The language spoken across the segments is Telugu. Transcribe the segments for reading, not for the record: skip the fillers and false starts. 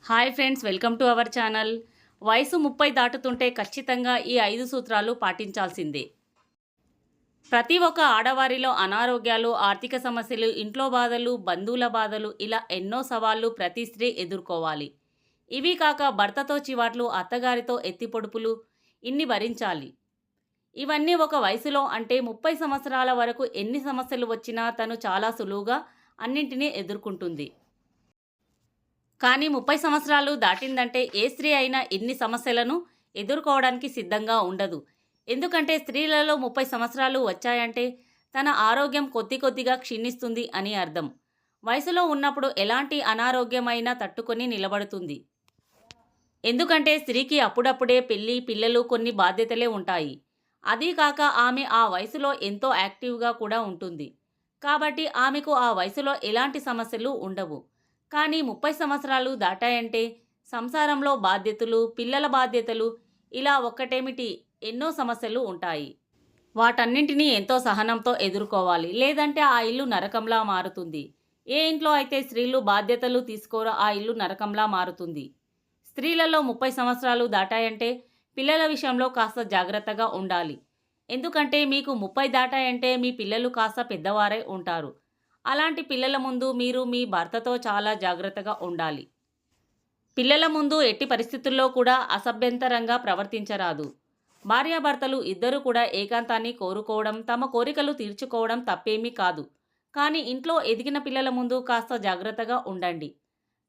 Hi friends, welcome to our channel. వయసు 30 దాటుతుంటే ఖచ్చితంగా ఈ 5 సూత్రాలు పాటించాల్సిందే. ప్రతి ఒక్క ఆడవారిలో అనారోగ్యాలు, ఆర్థిక సమస్యలు, ఇంట్లో బాధలు, బంధువుల బాధలు ఇలా ఎన్నో సవాళ్లు ప్రతి స్త్రీ ఎదుర్కోవాలి. ఇవి కాక భర్తతో చివాట్లు, అత్తగారితో ఎత్తిపొడుపులు ఇన్ని భరించాలి. ఇవన్నీ ఒక వయసులో అంటే 30 సంవత్సరాల వరకు ఎన్ని సమస్యలు వచ్చినా తను చాలా సులువుగా అన్నింటినీ ఎదుర్కొంటుంది. కానీ 30 సంవత్సరాలు దాటిందంటే ఏ స్త్రీ అయినా ఇన్ని సమస్యలను ఎదుర్కోవడానికి సిద్ధంగా ఉండదు. ఎందుకంటే స్త్రీలలో 30 సంవత్సరాలు వచ్చాయంటే తన ఆరోగ్యం కొద్ది కొద్దిగా క్షీణిస్తుంది అని అర్థం. వయసులో ఉన్నప్పుడు ఎలాంటి అనారోగ్యమైనా తట్టుకొని నిలబడుతుంది. ఎందుకంటే స్త్రీకి అప్పుడప్పుడే పెళ్లి, పిల్లలు, కొన్ని బాధ్యతలే ఉంటాయి. అదీ కాక ఆమె ఆ వయసులో ఎంతో యాక్టివ్గా కూడా ఉంటుంది. కాబట్టి ఆమెకు ఆ వయసులో ఎలాంటి సమస్యలు ఉండవు. కానీ 30 సంవత్సరాలు దాటాయంటే సంసారంలో బాధ్యతలు, పిల్లల బాధ్యతలు ఇలా ఒక్కటేమిటి ఎన్నో సమస్యలు ఉంటాయి. వాటన్నింటినీ ఎంతో సహనంతో ఎదుర్కోవాలి. లేదంటే ఆ ఇల్లు నరకంలా మారుతుంది. ఏ ఇంట్లో అయితే స్త్రీలు బాధ్యతలు తీసుకోరో ఆ ఇల్లు నరకంలా మారుతుంది. స్త్రీలలో 30 సంవత్సరాలు దాటాయంటే పిల్లల విషయంలో కాస్త జాగ్రత్తగా ఉండాలి. ఎందుకంటే మీకు 30 దాటాయంటే మీ పిల్లలు కాస్త పెద్దవారై ఉంటారు. అలాంటి పిల్లల ముందు మీరు మీ భర్తతో చాలా జాగ్రత్తగా ఉండాలి. పిల్లల ముందు ఎట్టి పరిస్థితుల్లో కూడా అసభ్యంతరంగా ప్రవర్తించరాదు. భార్యాభర్తలు ఇద్దరు కూడా ఏకాంతాన్ని కోరుకోవడం, తమ కోరికలు తీర్చుకోవడం తప్పేమీ కాదు. కానీ ఇంట్లో ఎదిగిన పిల్లల ముందు కాస్త జాగ్రత్తగా ఉండండి.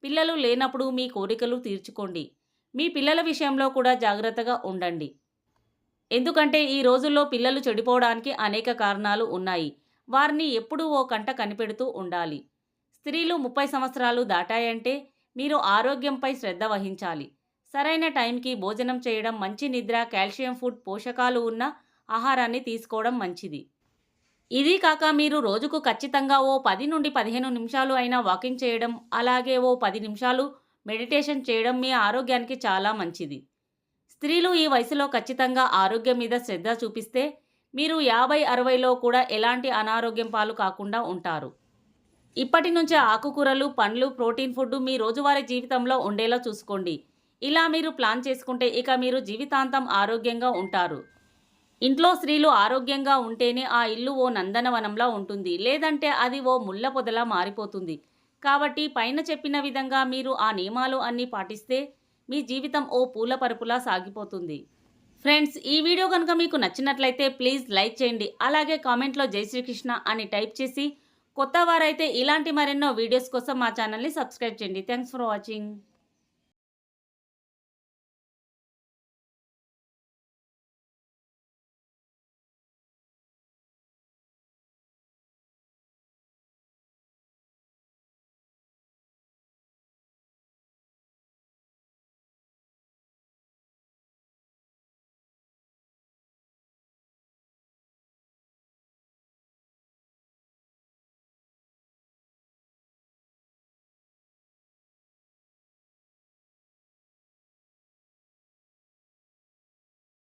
పిల్లలు లేనప్పుడు మీ కోరికలు తీర్చుకోండి. మీ పిల్లల విషయంలో కూడా జాగ్రత్తగా ఉండండి. ఎందుకంటే ఈ రోజుల్లో పిల్లలు చెడిపోవడానికి అనేక కారణాలు ఉన్నాయి. వారిని ఎప్పుడూ ఓ కంట కనిపెడుతూ ఉండాలి. స్త్రీలు 30 సంవత్సరాలు దాటాయంటే మీరు ఆరోగ్యంపై శ్రద్ధ వహించాలి. సరైన టైంకి భోజనం చేయడం, మంచి నిద్ర, కాల్షియం ఫుడ్, పోషకాలు ఉన్న ఆహారాన్ని తీసుకోవడం మంచిది. ఇది కాక మీరు రోజుకు ఖచ్చితంగా ఓ 10 నుండి 15 నిమిషాలు అయినా వాకింగ్ చేయడం, అలాగే ఓ 10 నిమిషాలు మెడిటేషన్ చేయడం మీ ఆరోగ్యానికి చాలా మంచిది. స్త్రీలు ఈ వయసులో ఖచ్చితంగా ఆరోగ్యం మీద శ్రద్ధ చూపిస్తే మీరు 50-60లో కూడా ఎలాంటి అనారోగ్యం పాలు కాకుండా ఉంటారు. ఇప్పటి నుంచే ఆకుకూరలు, పండ్లు, ప్రోటీన్ ఫుడ్ మీ రోజువారీ జీవితంలో ఉండేలా చూసుకోండి. ఇలా మీరు ప్లాన్ చేసుకుంటే ఇక మీరు జీవితాంతం ఆరోగ్యంగా ఉంటారు. ఇంట్లో స్త్రీలు ఆరోగ్యంగా ఉంటేనే ఆ ఇల్లు ఓ నందనవనంలా ఉంటుంది. లేదంటే అది ఓ ముళ్ళ పొదలా మారిపోతుంది. కాబట్టి పైన చెప్పిన విధంగా మీరు ఆ నియమాలు అన్నీ పాటిస్తే మీ జీవితం ఓ పూల పరుపులా సాగిపోతుంది. ఫ్రెండ్స్, ఈ వీడియో కనుక మీకు నచ్చినట్లయితే ప్లీజ్ లైక్ చేయండి. అలాగే కామెంట్లో జై శ్రీకృష్ణ అని టైప్ చేసి, కొత్త వారైతే ఇలాంటి మరెన్నో వీడియోస్ కోసం మా ఛానల్ని సబ్స్క్రైబ్ చేయండి. Thanks for watching.